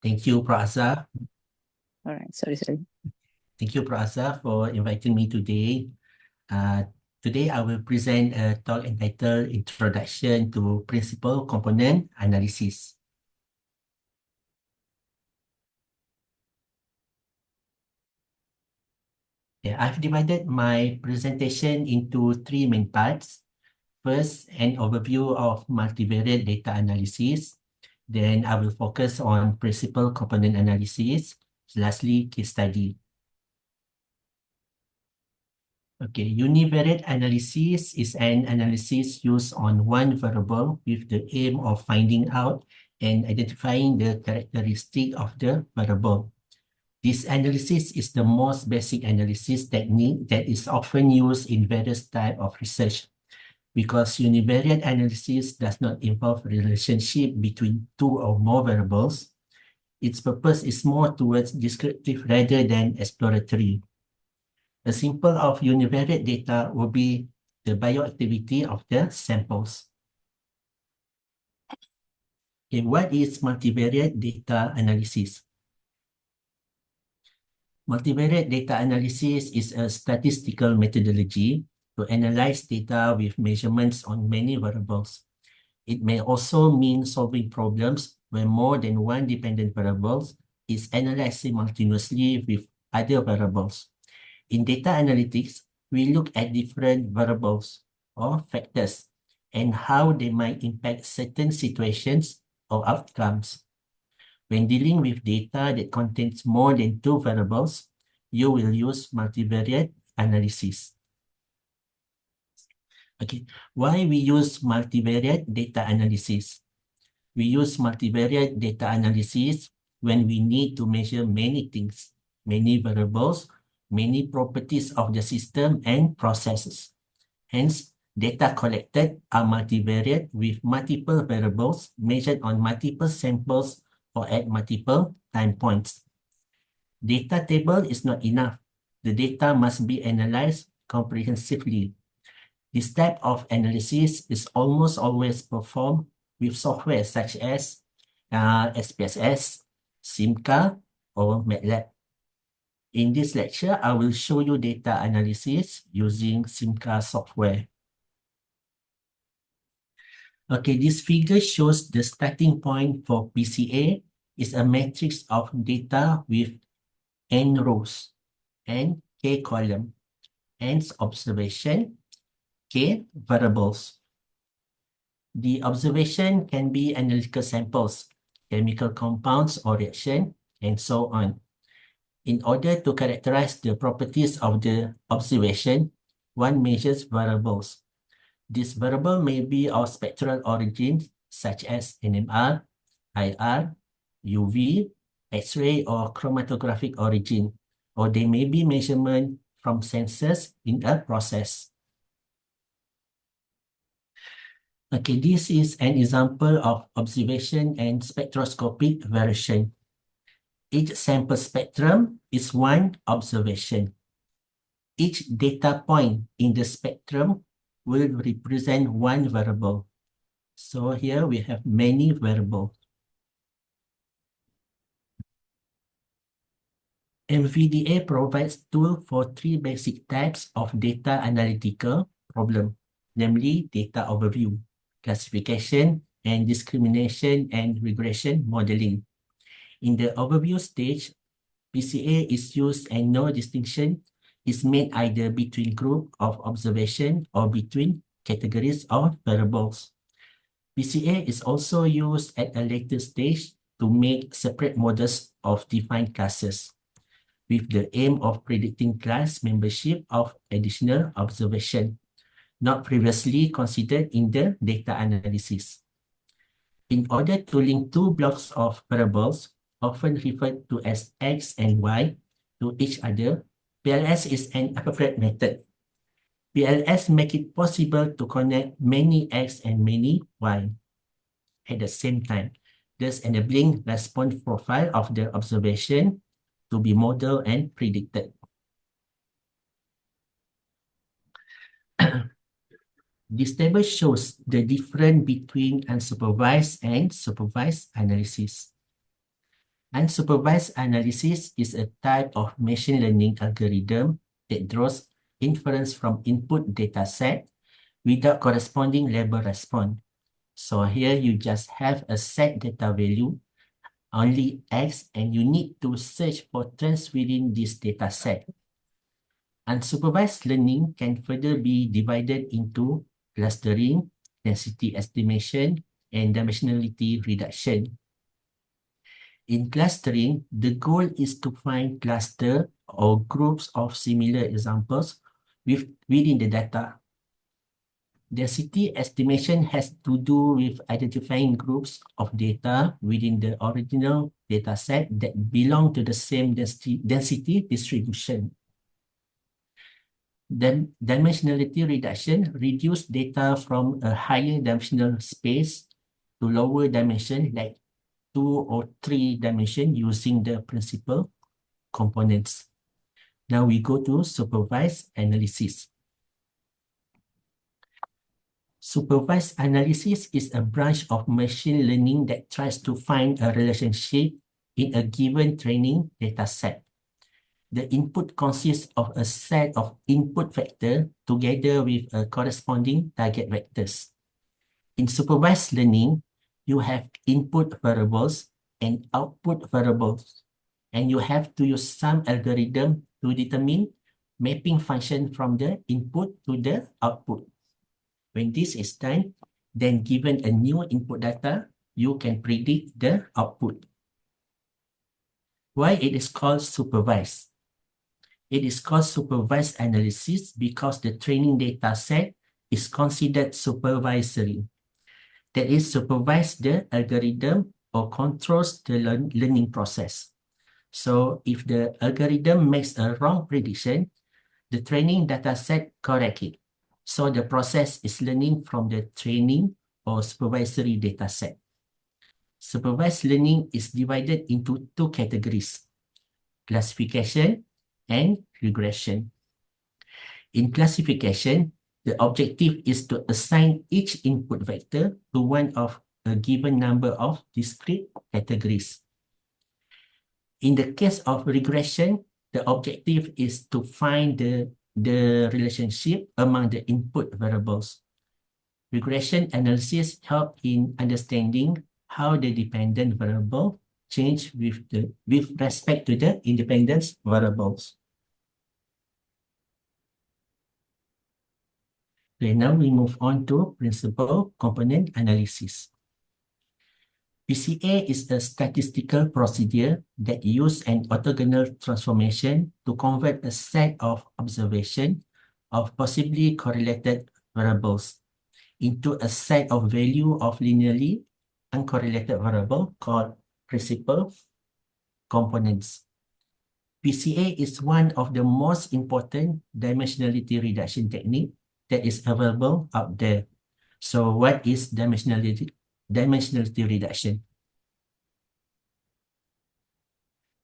Thank you, Prasa. All right, sorry. Thank you, Prasa, for inviting me today. Uh, Today, I will present a talk entitled Introduction to Principal Component Analysis. I've divided my presentation into three main parts. First, an overview of multivariate data analysis. Then I will focus on principal component analysis. Lastly, case study. Okay, univariate analysis is an analysis used on one variable with the aim of finding out and identifying the characteristic of the variable. This analysis is the most basic analysis technique that is often used in various types of research. Because univariate analysis does not involve relationship between two or more variables, its purpose is more towards descriptive rather than exploratory. A sample of univariate data will be the bioactivity of the samples. Okay, what is multivariate data analysis? Multivariate data analysis is a statistical methodology to analyze data with measurements on many variables. It may also mean solving problems where more than one dependent variable is analyzed simultaneously with other variables. In data analytics, we look at different variables or factors and how they might impact certain situations or outcomes. When dealing with data that contains more than two variables, you will use multivariate analysis. Okay, why we use multivariate data analysis? We use multivariate data analysis when we need to measure many things, many variables, many properties of the system and processes. Hence, data collected are multivariate with multiple variables measured on multiple samples or at multiple time points. Data table is not enough. The data must be analyzed comprehensively. This type of analysis is almost always performed with software such as SPSS, SIMCA, or MATLAB. In this lecture, I will show you data analysis using SIMCA software. Okay, this figure shows the starting point for PCA is a matrix of data with n rows and k column, n's observation, k variables. The observation can be analytical samples, chemical compounds or reaction, and so on. In order to characterize the properties of the observation, one measures variables. This variable may be of spectral origin, such as NMR, IR, UV, X-ray, or chromatographic origin, or they may be measurement from sensors in a process. Okay, this is an example of observation and spectroscopic variation. Each sample spectrum is one observation. Each data point in the spectrum will represent one variable. So here we have many variables. MVDA provides tool for three basic types of data analytical problem, namely data overview, classification, and discrimination and regression modeling. In the overview stage, PCA is used and no distinction is made either between group of observation or between categories of variables. PCA is also used at a later stage to make separate models of defined classes with the aim of predicting class membership of additional observation, not previously considered in the data analysis. In order to link two blocks of variables, often referred to as X and Y, to each other, PLS is an appropriate method. PLS make it possible to connect many X and many Y at the same time, thus enabling response profile of the observation to be modeled and predicted. This table shows the difference between unsupervised and supervised analysis. Unsupervised analysis is a type of machine learning algorithm that draws inference from input data set without corresponding label response. So here you just have a set data value, only X, and you need to search for trends within this data set. Unsupervised learning can further be divided into clustering, density estimation, and dimensionality reduction. In clustering, the goal is to find cluster or groups of similar examples within the data. Density estimation has to do with identifying groups of data within the original data set that belong to the same density distribution. Then dimensionality reduction reduces data from a higher dimensional space to lower dimension like 2 or 3 dimension using the principal components. Now we go to supervised analysis. Supervised analysis is a branch of machine learning that tries to find a relationship in a given training data set. The input consists of a set of input vectors together with a corresponding target vectors. In supervised learning, you have input variables and output variables, and you have to use some algorithm to determine mapping function from the input to the output. When this is done, then given a new input data, you can predict the output. Why it is called supervised? It is called supervised analysis because the training data set is considered supervisory. That is, supervise the algorithm or controls the learning process. So if the algorithm makes a wrong prediction, the training data set correct it. So the process is learning from the training or supervisory data set. Supervised learning is divided into two categories: classification and regression. In classification, the objective is to assign each input vector to one of a given number of discrete categories. In the case of regression, the objective is to find the relationship among the input variables. Regression analysis help in understanding how the dependent variable change with respect to the independent variables. Okay, now we move on to principal component analysis. PCA is a statistical procedure that uses an orthogonal transformation to convert a set of observations of possibly correlated variables into a set of value of linearly uncorrelated variable called principal components. PCA is one of the most important dimensionality reduction technique that is available out there. So what is dimensionality reduction?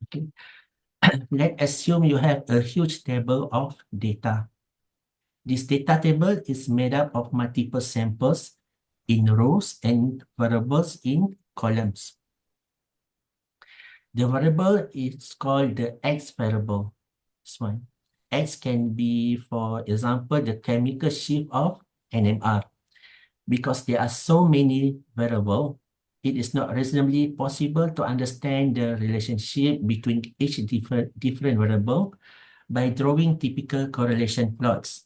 Okay. Let's assume you have a huge table of data. This data table is made up of multiple samples in rows and variables in columns. The variable is called the X variable. This one. X can be, for example, the chemical shift of NMR. Because there are so many variables, it is not reasonably possible to understand the relationship between each different variable by drawing typical correlation plots.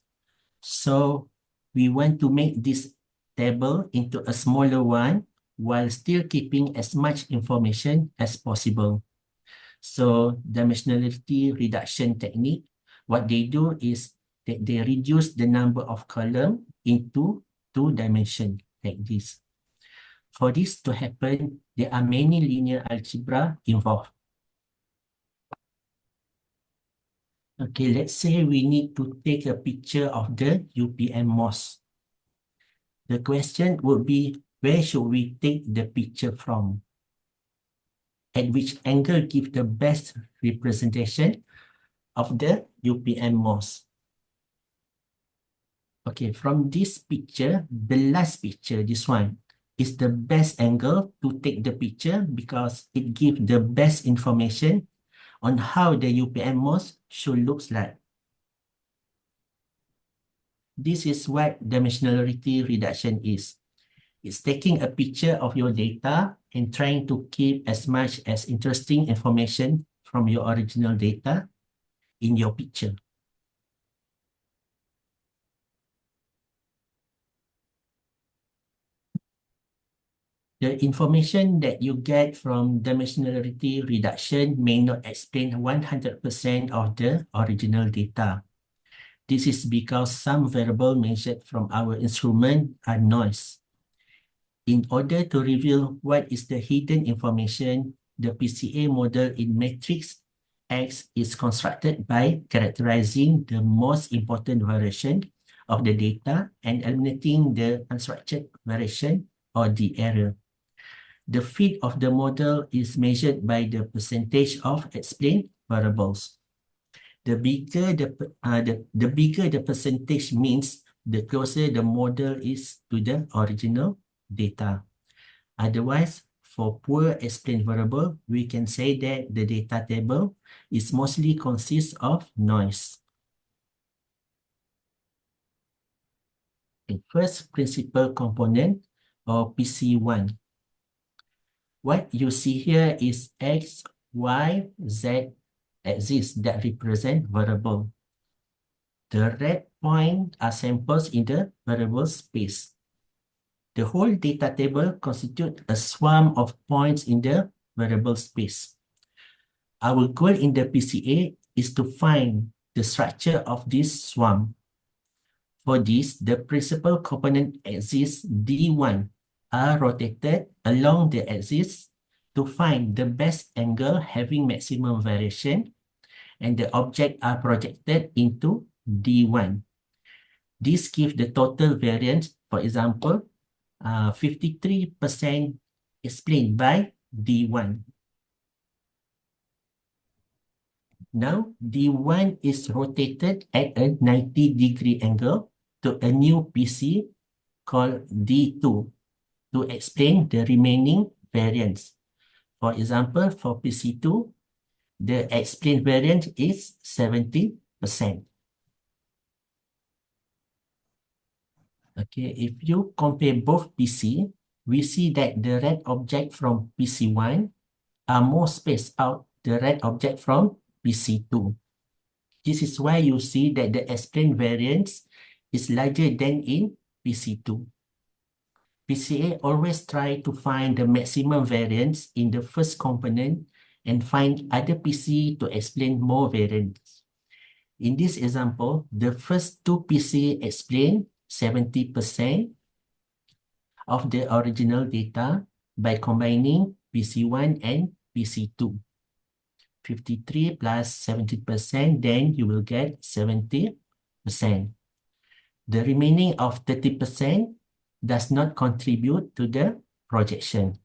So we want to make this table into a smaller one while still keeping as much information as possible. So dimensionality reduction technique, what they do is that they reduce the number of columns into 2 dimensions like this. For this to happen, there are many linear algebra involved. Okay, let's say we need to take a picture of the UPM moss. The question would be, where should we take the picture from? At which angle give the best representation of the UPM moss? Okay, from this picture, the last picture, this one, is the best angle to take the picture because it gives the best information on how the UPM mode should looks like. This is what dimensionality reduction is. It's taking a picture of your data and trying to keep as much as interesting information from your original data in your picture. The information that you get from dimensionality reduction may not explain 100% of the original data. This is because some variables measured from our instrument are noise. In order to reveal what is the hidden information, the PCA model in matrix X is constructed by characterizing the most important variation of the data and eliminating the unstructured variation or the error. The fit of the model is measured by the percentage of explained variables. The bigger the percentage means the closer the model is to the original data. Otherwise, for poor explained variable, we can say that the data table is mostly consists of noise. The first principal component or PC1. What you see here is X, Y, Z axis that represent variable. The red point are samples in the variable space. The whole data table constitutes a swarm of points in the variable space. Our goal in the PCA is to find the structure of this swarm. For this, the principal component axis D1 are rotated along the axis to find the best angle having maximum variation, and the objects are projected into D1. This gives the total variance, for example, 53% explained by D1. Now, D1 is rotated at a 90-degree angle to a new PC called D2 to explain the remaining variance. For example, for PC2, the explained variance is 70%. Okay, if you compare both PC, we see that the red object from PC1 are more spaced out the red object from PC2. This is why you see that the explained variance is larger than in PC2. PCA always try to find the maximum variance in the first component and find other PC to explain more variance. In this example, the first two PC explain 70% of the original data by combining PC1 and PC2. 53 plus 70%, then you will get 70%. The remaining of 30% does not contribute to the projection.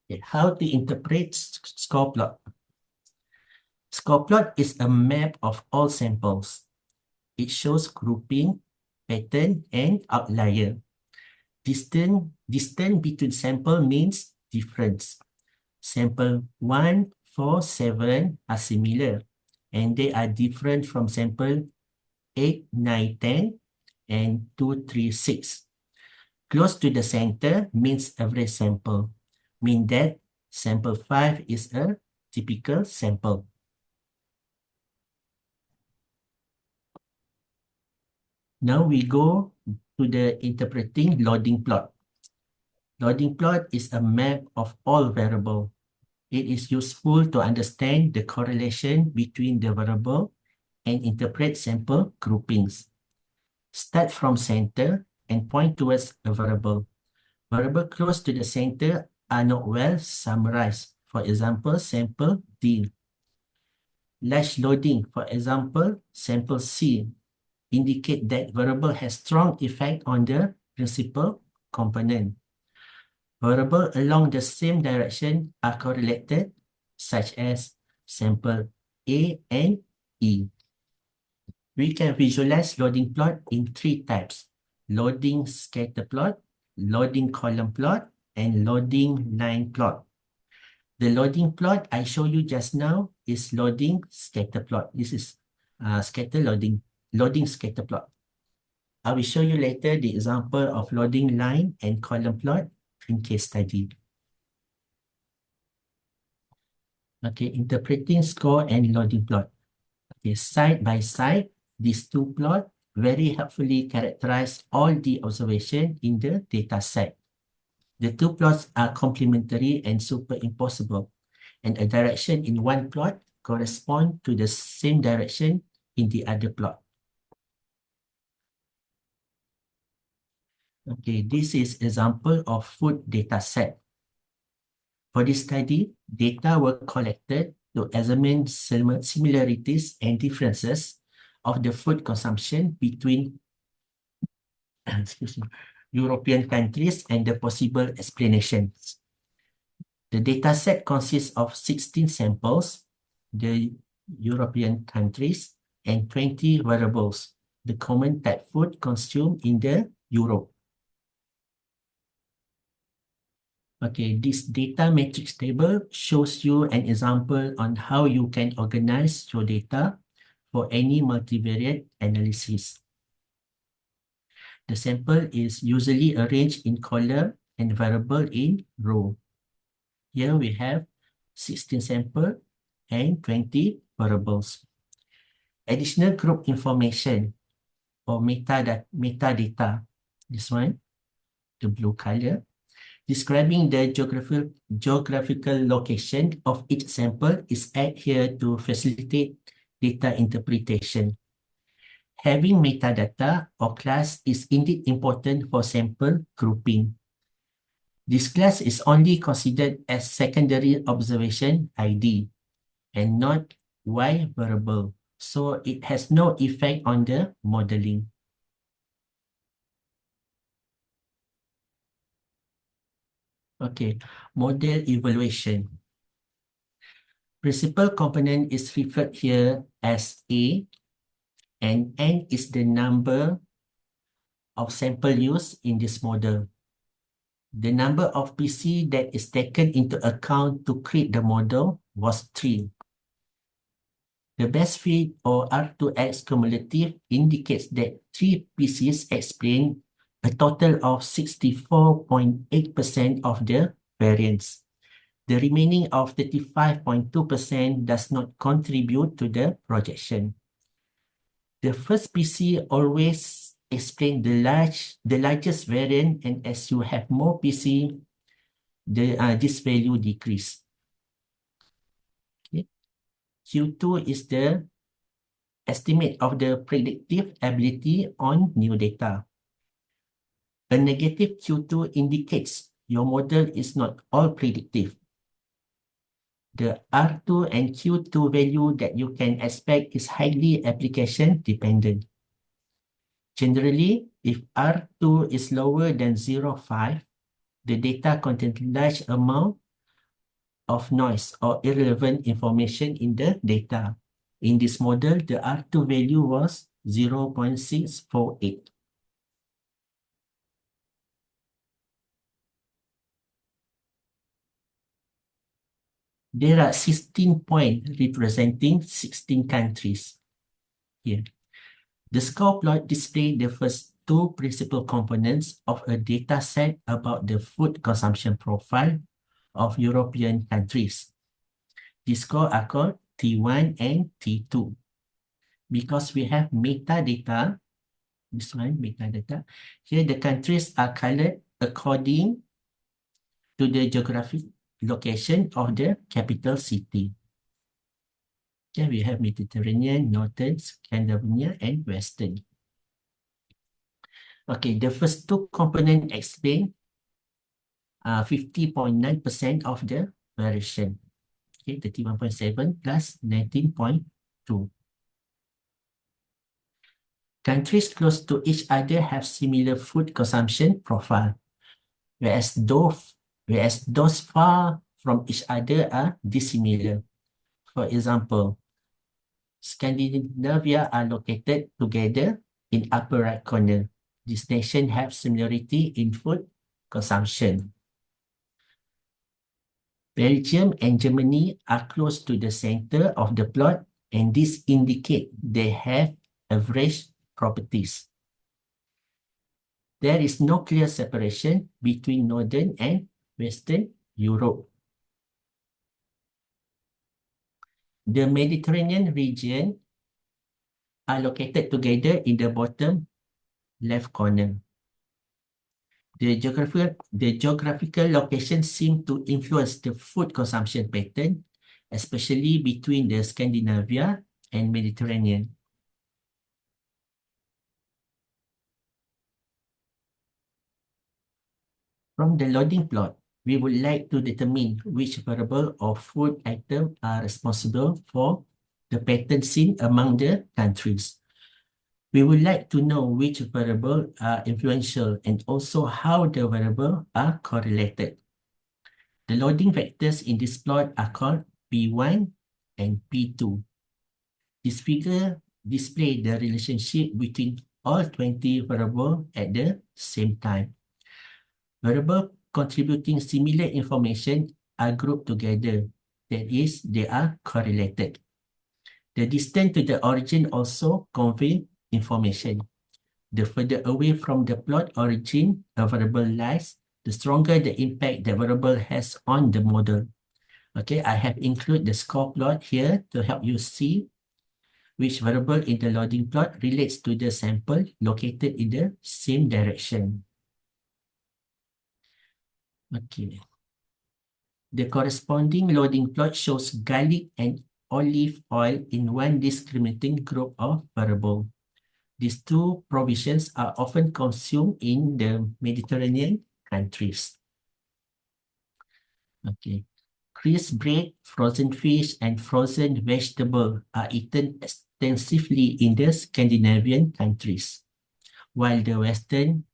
Okay, how to interpret score plot? Score plot is a map of all samples. It shows grouping, pattern, and outlier. Distance between sample means difference. Sample 1, 4, 7 are similar, and they are different from sample 8, 9, 10, and 2, 3, 6. Close to the center means average sample, mean that sample 5 is a typical sample. Now we go to the interpreting loading plot. Loading plot is a map of all variables. It is useful to understand the correlation between the variable and interpret sample groupings. Start from center and point towards a variable. Variables close to the center are not well summarized. For example, sample D. Large loading, for example, sample C, indicate that variable has strong effect on the principal component. Variables along the same direction are correlated, such as sample A and E. We can visualize loading plot in three types. loading scatter plot, loading column plot, and loading line plot. The loading plot I show you just now is loading scatter plot. This is scatter loading scatter plot. I will show you later the example of loading line and column plot in case study. Okay, interpreting score and loading plot. Okay, side by side, these two plots very helpfully characterize all the observation in the data set. The two plots are complementary and superimposable, and a direction in one plot corresponds to the same direction in the other plot. Okay, this is example of food data set. For this study, data were collected to examine similarities and differences of the food consumption between excuse me, European countries and the possible explanations. The data set consists of 16 samples, the European countries, and 20 variables, the common type food consumed in the Europe. Okay, this data matrix table shows you an example on how you can organize your data for any multivariate analysis. The sample is usually arranged in column and variable in row. Here we have 16 sample and 20 variables. Additional group information or metadata, this one, the blue color, describing the geographical location of each sample is added here to facilitate data interpretation. Having metadata or class is indeed important for sample grouping. This class is only considered as secondary observation ID and not Y variable, so it has no effect on the modeling. Okay, model evaluation. Principal component is referred here as A, and N is the number of sample used in this model. The number of PC that is taken into account to create the model was 3. The best fit or R2X cumulative indicates that 3 PCs explain a total of 64.8% of the variance. The remaining of 35.2% does not contribute to the projection. The first PC always explain the largest variant, and as you have more PC, this value decrease. Okay. Q2 is the estimate of the predictive ability on new data. A negative Q2 indicates your model is not all predictive. The R2 and Q2 value that you can expect is highly application dependent. Generally, if R2 is lower than 0.5, the data contains large amount of noise or irrelevant information in the data. In this model, the R2 value was 0.648. There are 16 points representing 16 countries here. The score plot displays the first two principal components of a data set about the food consumption profile of European countries. These scores are called T1 and T2. Because we have metadata, this one, metadata, here the countries are colored according to the geographic location of the capital city. Here we have Mediterranean, Northern, Scandinavia, and Western. Okay, the first two components explain 50.9% of the variation. Okay, 31.7 plus 19.2. Countries close to each other have similar food consumption profile, whereas those far from each other are dissimilar. For example, Scandinavia are located together in upper right corner, These nations have similarity in food consumption. Belgium and Germany are close to the center of the plot, and this indicates they have average properties. There is no clear separation between Northern and Western Europe. The Mediterranean region are located together in the bottom left corner. The geographical location seem to influence the food consumption pattern, especially between the Scandinavia and Mediterranean. From the loading plot, we would like to determine which variable or food item are responsible for the pattern seen among the countries. We would like to know which variable are influential and also how the variable are correlated. The loading vectors in this plot are called P1 and P2. This figure displays the relationship between all 20 variables at the same time. Variables contributing similar information are grouped together. That is, they are correlated. The distance to the origin also conveys information. The further away from the plot origin a variable lies, the stronger the impact the variable has on the model. Okay, I have included the score plot here to help you see which variable in the loading plot relates to the sample located in the same direction. Okay. The corresponding loading plot shows garlic and olive oil in one discriminating group of variable. These two provisions are often consumed in the Mediterranean countries. Okay. Crisp bread, frozen fish, and frozen vegetable are eaten extensively in the Scandinavian countries, while the Western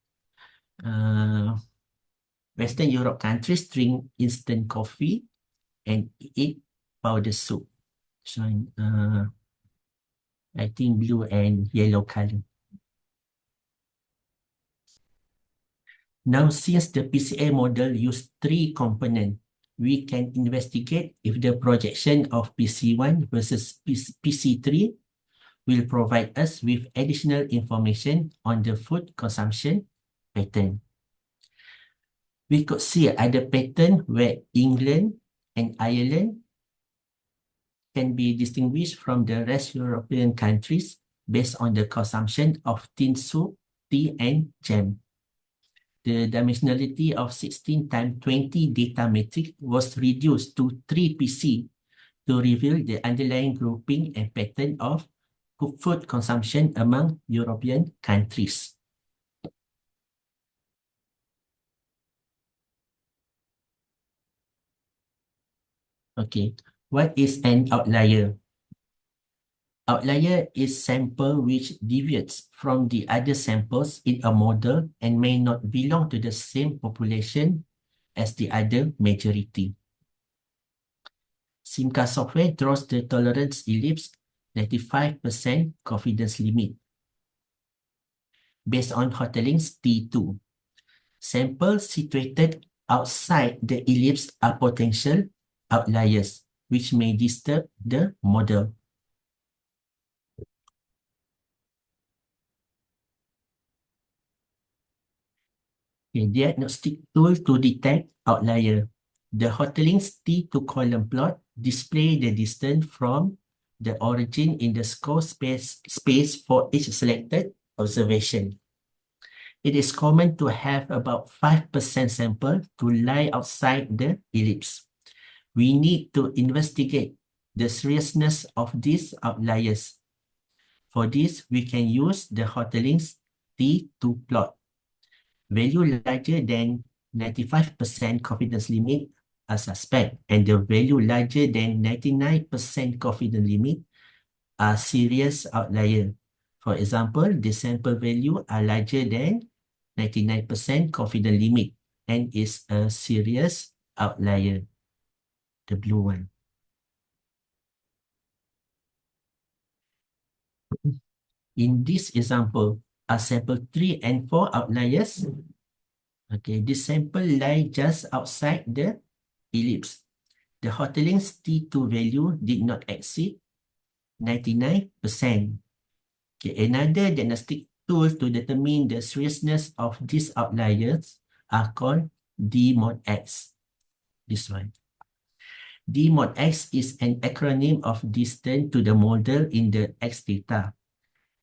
Europe countries drink instant coffee and eat powder soup. So, I think blue and yellow color. Now, since the PCA model use 3 components, we can investigate if the projection of PC1 versus PC3 will provide us with additional information on the food consumption pattern. We could see other pattern where England and Ireland can be distinguished from the rest European countries based on the consumption of tin soup, tea, and jam. The dimensionality of 16 times 20 data matrix was reduced to 3 PC to reveal the underlying grouping and pattern of food consumption among European countries. Okay, what is an outlier? Outlier is sample which deviates from the other samples in a model and may not belong to the same population as the other majority. Simca software draws the tolerance ellipse 95% confidence limit based on Hoteling's T2. Samples situated outside the ellipse are potential outliers, which may disturb the model. A diagnostic tool to detect outlier. The Hoteling's T2 column plot display the distance from the origin in the score space for each selected observation. It is common to have about 5% sample to lie outside the ellipse. We need to investigate the seriousness of these outliers. For this, we can use the Hoteling's T2 plot. Value larger than 95% confidence limit are suspect, and the value larger than 99% confidence limit are serious outlier. For example, the sample value are larger than 99% confidence limit and is a serious outlier, the blue one. In this example, are sample 3 and 4 outliers. Okay, this sample lie just outside the ellipse. The Hoteling's T2 value did not exceed 99%. Okay, another diagnostic tool to determine the seriousness of these outliers are called D mod X. This one. D mod X is an acronym of distance to the model in the X data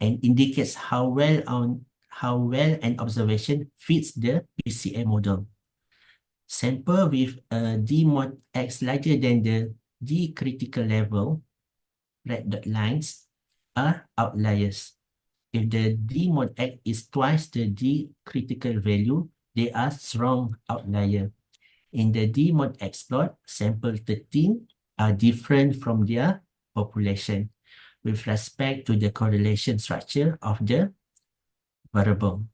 and indicates how well an observation fits the PCA model. Sample with a D mod X larger than the D critical level, red dot lines, are outliers. If the D mod X is twice the D critical value, they are strong outlier. In the D mod X plot, sample 13 are different from their population with respect to the correlation structure of the variable.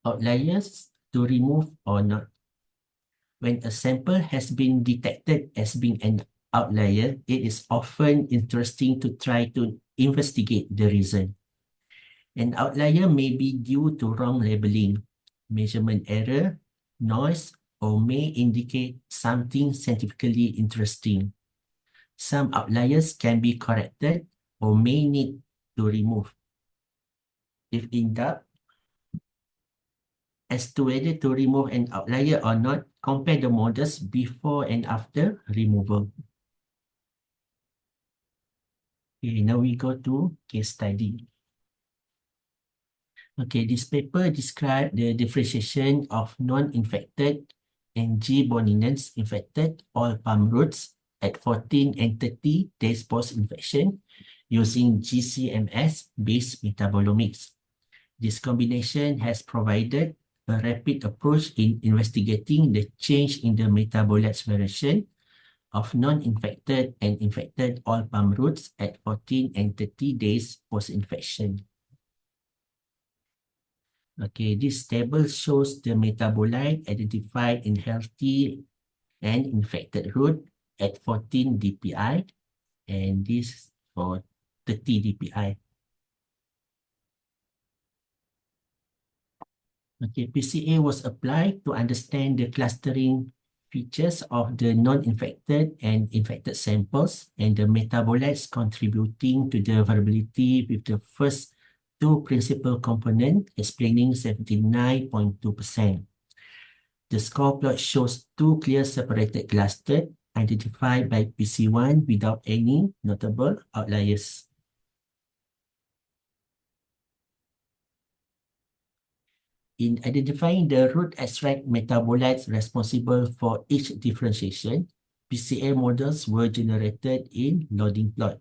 Outliers to remove or not. When a sample has been detected as being an outlier, it is often interesting to try to investigate the reason. An outlier may be due to wrong labeling, measurement error, noise, or may indicate something scientifically interesting. Some outliers can be corrected or may need to remove. If in doubt, as to whether to remove an outlier or not, compare the models before and after removal. Okay, now we go to case study. Okay, this paper describes the differentiation of non-infected and G. boninens infected oil palm roots at 14 and 30 days post-infection using GCMS-based metabolomics. This combination has provided a rapid approach in investigating the change in the metabolites variation of non-infected and infected oil palm roots at 14 and 30 days post-infection. Okay, this table shows the metabolite identified in healthy and infected root at 14 dpi, and this for 30 dpi. Okay, PCA was applied to understand the clustering features of the non-infected and infected samples and the metabolites contributing to the variability with the first two principal components explaining 79.2%. The score plot shows two clear separated clusters identified by PC1 without any notable outliers. In identifying the root extract metabolites responsible for each differentiation, PCA models were generated in loading plot.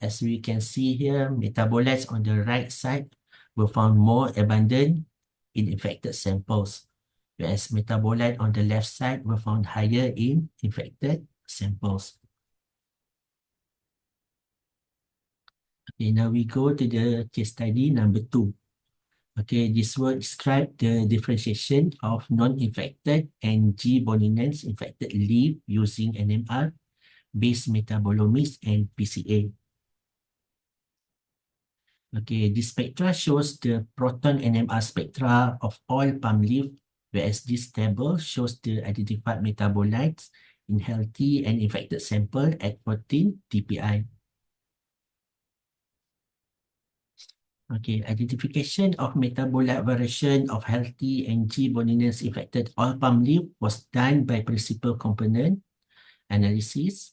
As we can see here, metabolites on the right side were found more abundant in infected samples, whereas metabolites on the left side were found higher in infected samples. Okay, now we go to the case study number 2. Okay, this will describe the differentiation of non-infected and G. boninens infected leaf using NMR-based metabolomics and PCA. Okay, this spectra shows the proton NMR spectra of oil palm leaf, whereas this table shows the identified metabolites in healthy and infected sample at 14 dpi. Okay, identification of metabolite variation of healthy and G. boninens infected oil palm leaf was done by principal component analysis.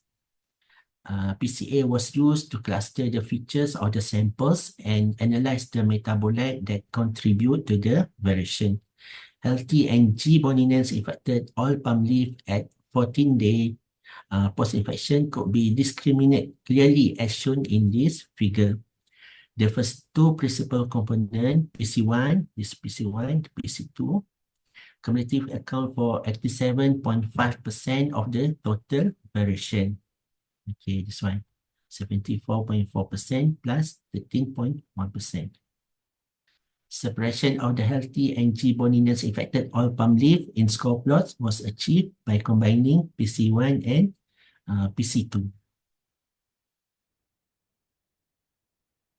PCA was used to cluster the features of the samples and analyze the metabolite that contribute to the variation. Healthy and G. boninens infected oil palm leaf at 14-day post-infection could be discriminated clearly as shown in this figure. The first two principal components, PC1, this PC1, PC2, cumulative account for 87.5% of the total variation. Okay, this one, 74.4% plus 13.1%. Separation of the healthy and G. boninens infected oil palm leaf in score plots was achieved by combining PC1 and PC2.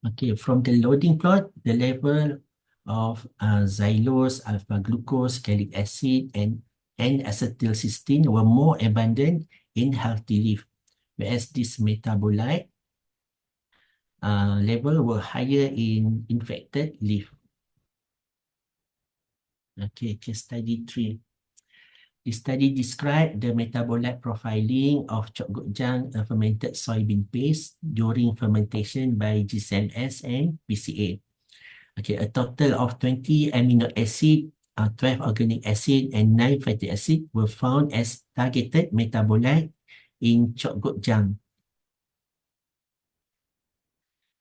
Okay, from the loading plot, the level of xylose, alpha glucose, gallic acid, and N-acetylcysteine were more abundant in healthy leaf, whereas this metabolite level were higher in infected leaf. Okay, case study 3. The study described the metabolite profiling of Chokgojang fermented soybean paste during fermentation by GCMS and PCA. Okay, a total of 20 amino acid, 12 organic acid, and 9 fatty acid were found as targeted metabolite in Chokgojang.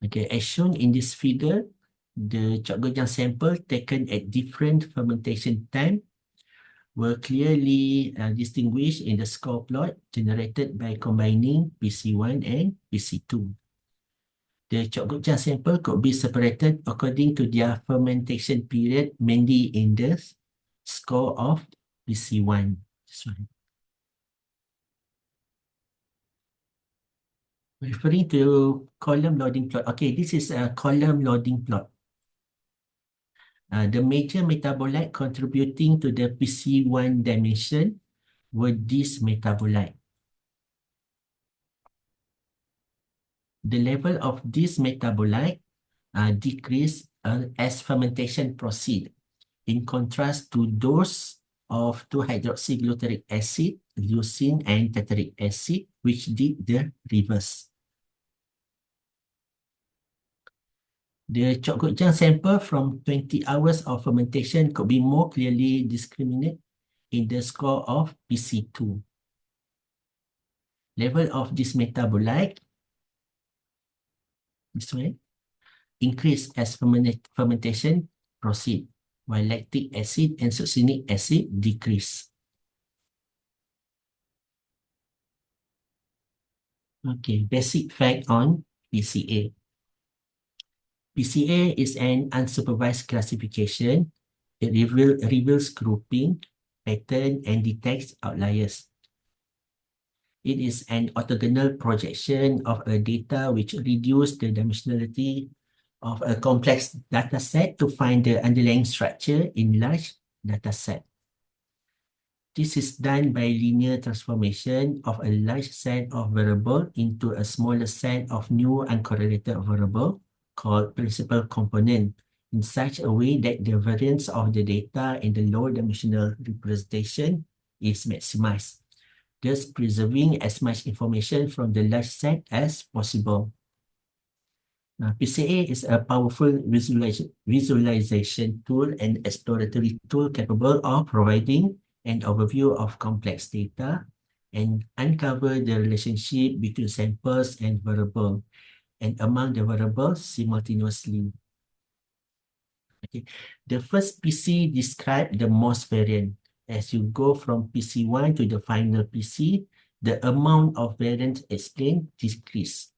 Okay, as shown in this figure, the Chokgojang sample taken at different fermentation time were clearly distinguished in the score plot generated by combining PC1 and PC2. The Chokgojang sample could be separated according to their fermentation period, mainly in the score of PC1. This one. Referring to column loading plot. Okay, this is a column loading plot. The major metabolite contributing to the PC1 dimension were these metabolite. The level of this metabolite decrease as fermentation proceed, in contrast to those of 2-hydroxyglutaric acid, leucine, and tartaric acid, which did the reverse. The Chokgojang sample from 20 hours of fermentation could be more clearly discriminated in the score of PC2. Level of this metabolite, this way, increase as fermentation proceed, while lactic acid and succinic acid decrease. Okay, basic fact on PCA. PCA is an unsupervised classification. It reveals grouping, pattern, and detects outliers. It is an orthogonal projection of a data which reduces the dimensionality of a complex data set to find the underlying structure in large data set. This is done by linear transformation of a large set of variable into a smaller set of new uncorrelated variable called principal component in such a way that the variance of the data in the low dimensional representation is maximized, thus preserving as much information from the large set as possible. Now, PCA is a powerful visualization tool and exploratory tool capable of providing an overview of complex data and uncover the relationship between samples and variable and among the variables simultaneously. Okay. The first PC describes the MOS variant. As you go from PC1 to the final PC, the amount of variance explained decrease.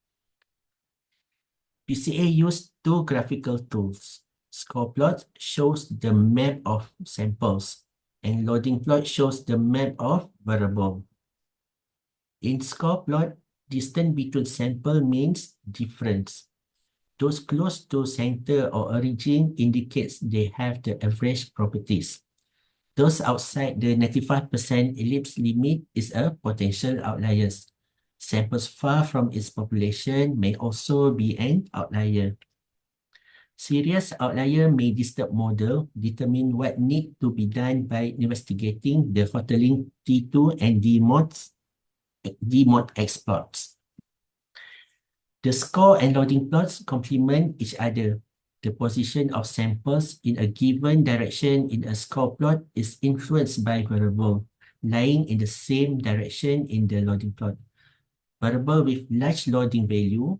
PCA used two graphical tools. Score plot shows the map of samples, and loading plot shows the map of variable. In score plot, distance between sample means difference. Those close to center or origin indicates they have the average properties. Those outside the 95% ellipse limit is a potential outliers. Samples far from its population may also be an outlier. Serious outlier may disturb model, determine what need to be done by investigating the Hotelling T2 and DMOD exploits. The score and loading plots complement each other. The position of samples in a given direction in a score plot is influenced by variable lying in the same direction in the loading plot. Variable with large loading value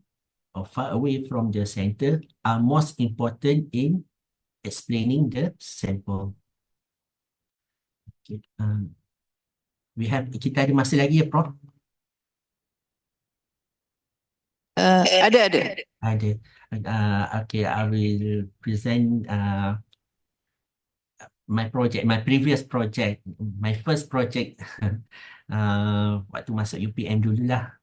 or far away from the center are most important in explaining the sample. Okay. Kita ada masa lagi ya, Prof? Ada. Ada. Okay, I will present my previous project, my first project waktu masuk UPM dulu lah.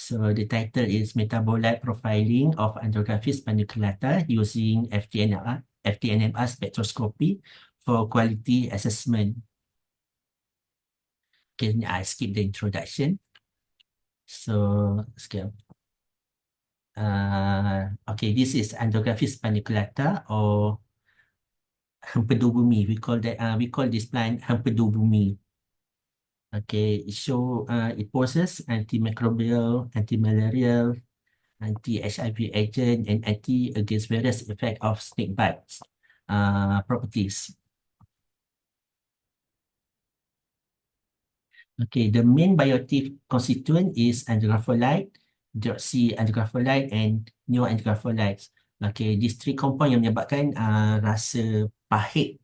So the title is Metabolite Profiling of Andrographis Paniculata using FTNMR spectroscopy for quality assessment. Okay, I skip the introduction. So, skip. Okay, this is Andrographis paniculata or hempedu bumi. We call this plant hempedu bumi. Okay, it possesses antimicrobial, anti-malarial, anti-HIV agent, and anti against various effect of snake bites properties. Okay, the main bioactive constituent is andrographite, deoxyandrographite, and neoandrographite. Okay, these three compound yang menyebabkan rasa pahit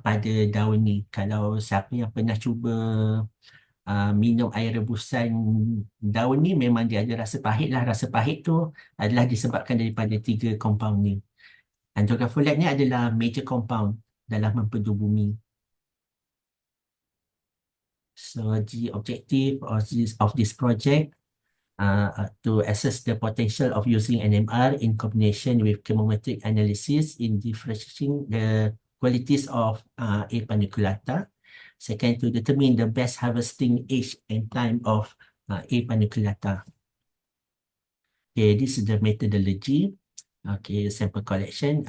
pada daun ni. Kalau siapa yang pernah cuba minum air rebusan daun ni, memang dia ada rasa pahit lah. Rasa pahit tu adalah disebabkan daripada tiga compound ni. Andrographite ni adalah major compound dalam mempedu bumi. So the objective of this project to assess the potential of using NMR in combination with chemometric analysis in differentiating the qualities of A. paniculata. Second, to determine the best harvesting age and time of A. paniculata. Okay, this is the methodology. Okay, sample collection.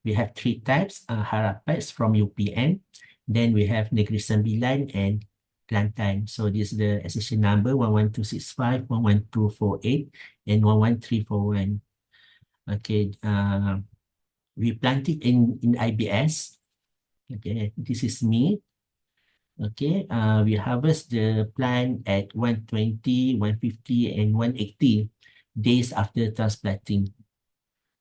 We have three types, Harapex from UPM. Then we have Negeri Sembilan and Kelantan. So this is the accession number 11265, 11248, and 11341. Okay, we plant it in IBS. Okay, this is me. Okay, we harvest the plant at 120, 150, and 180 days after transplanting.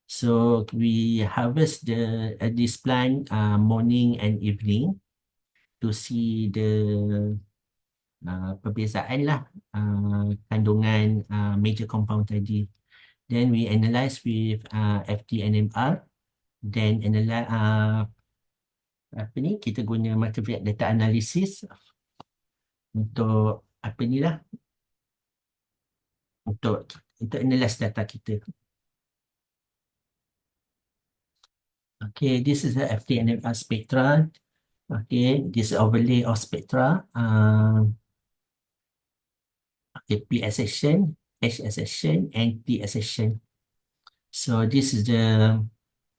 So we harvest this plant morning and evening to see the perbezaan lah kandungan major compound tadi. Then we analyze with FTNMR. Then analyze apa ni, kita guna multivariate data analysis untuk apa ni lah, untuk analyze data kita. Okay, this is the FTNMR spectra. Okay, this overlay of spectra. Okay, P accession, H accession, and T accession. So this is the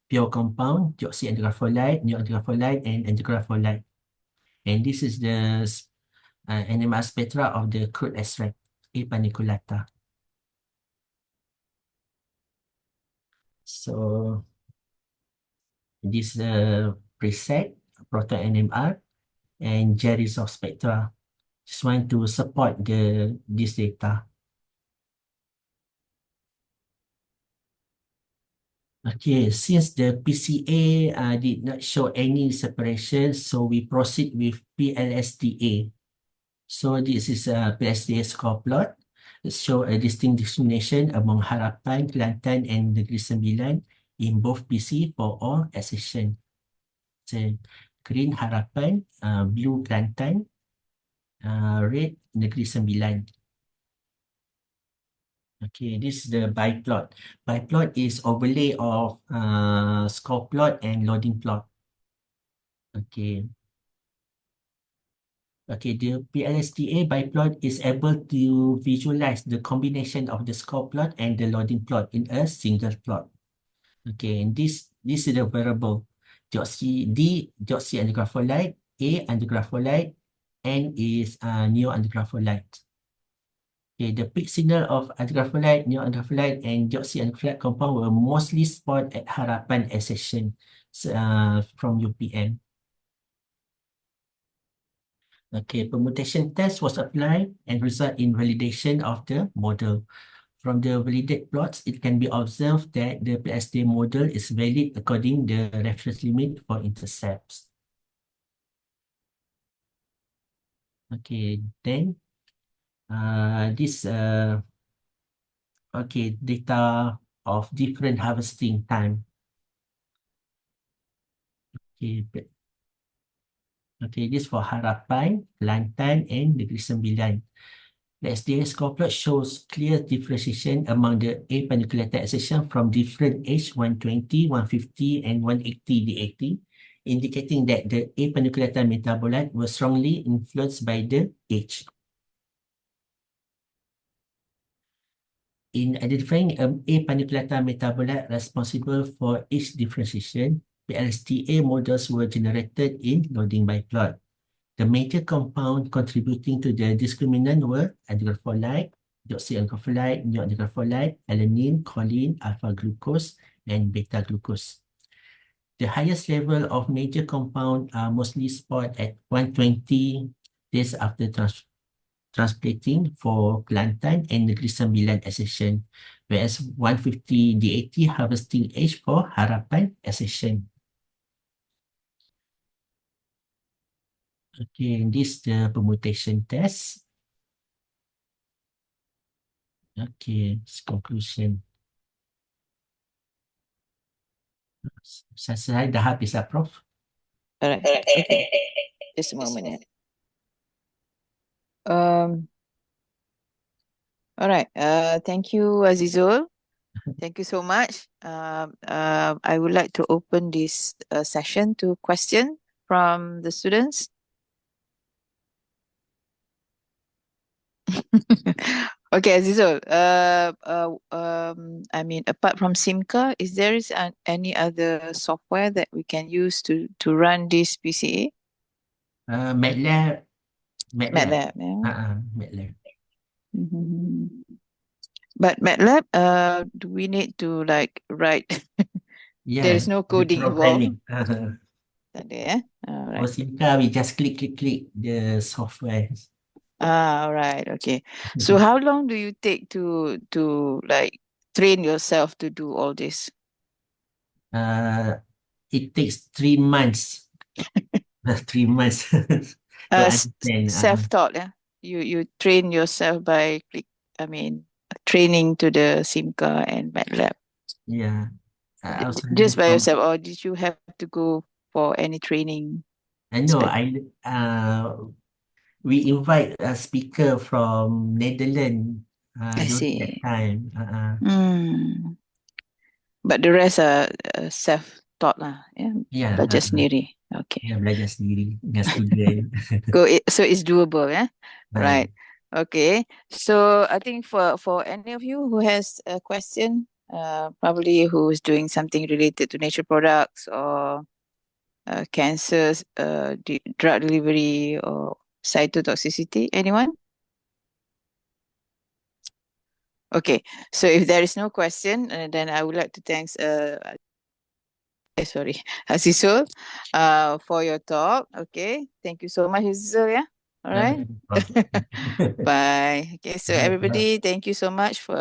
pure compound, deoxyandrographite, neoandrographite, and andrographite. And this is the NMR spectra of the crude extract, A. paniculata. So this is the preset, proton NMR, and J-resolve spectra. Just want to support this data. Okay, since the PCA did not show any separation, so we proceed with PLSTA. So this is a PLSTA score plot. It shows a distinct discrimination among Harapan, Kelantan, and Negeri Sembilan in both PC for all accession. So green Harapan, blue Kelantan, red Negeri Sembilan. Okay, this is the biplot. Biplot is overlay of score plot and loading plot. Okay. Okay, the PLSTA biplot is able to visualize the combination of the score plot and the loading plot in a single plot. Okay, and this is the variable. Deoxyandrographite, A andrographite, N is neoandrographite. Okay, the peak signal of andrographite, neoandrographite, and deoxyandrographite compound were mostly spotted at Harapan accession from UPM. Okay, permutation test was applied and result in validation of the model. From the validated plots, it can be observed that the PSD model is valid according to the reference limit for intercepts. Okay, then this okay, data of different harvesting time. Okay, this for Harapan, Kelantan, and Negeri Sembilan. The SDA score plot shows clear differentiation among the A nucleotide accession from different age 120, 150, and 180 DAT, indicating that the A nucleotide metabolite was strongly influenced by the age. In identifying an A nucleotide metabolite responsible for age differentiation, PLSTA models were generated in loading by plot. The major compound contributing to the discriminant were aldehyde, deoxyaldehyde, neoaldehyde, alanine, choline, alpha glucose, and beta glucose. The highest level of major compound are mostly spotted at 120 days after transplanting for plantain and glycine accession, whereas 150 DAT harvesting age for harapan accession. Okay, this is the permutation test. Okay, conclusion. Saya dah habis lah, Prof. All right. Okay. Just a moment. Yeah. All right. Thank you, Azizul. Thank you so much. I would like to open this session to question from the students. Okay, Azizul. I mean, apart from Simca, is there any other software that we can use to run this PCA? MATLAB. MATLAB, yeah. MATLAB. Mhm. But MATLAB, do we need to like write? Yeah, There is no the coding involved. programming. Tak ada, eh? All For right. Simca, we just click the software. All right. Okay. So how long do you take to like train yourself to do all this? It takes 3 months. 3 months to understand. Self-taught, yeah. You train yourself by training to the Simca and MATLAB. Yeah. I also Just by from, yourself, or did you have to go for any training? I know we invite a speaker from Netherlands I during that see. time. Hmm. But the rest are self-taught lah, yeah. Yeah, Belajar sendiri. Okay. yeah, belajar sendiri dengan student. So it's doable, yeah. Right. Right. Okay. So I think for any of you who has a question, probably who is doing something related to nature products or cancers, drug delivery or cytotoxicity, anyone? Okay. So if there is no question, then I would like to thank sorry, Azizul, for your talk. Okay. Thank you so much, Azizul. Yeah. All right. Bye. Okay. So Right. everybody, thank you so much for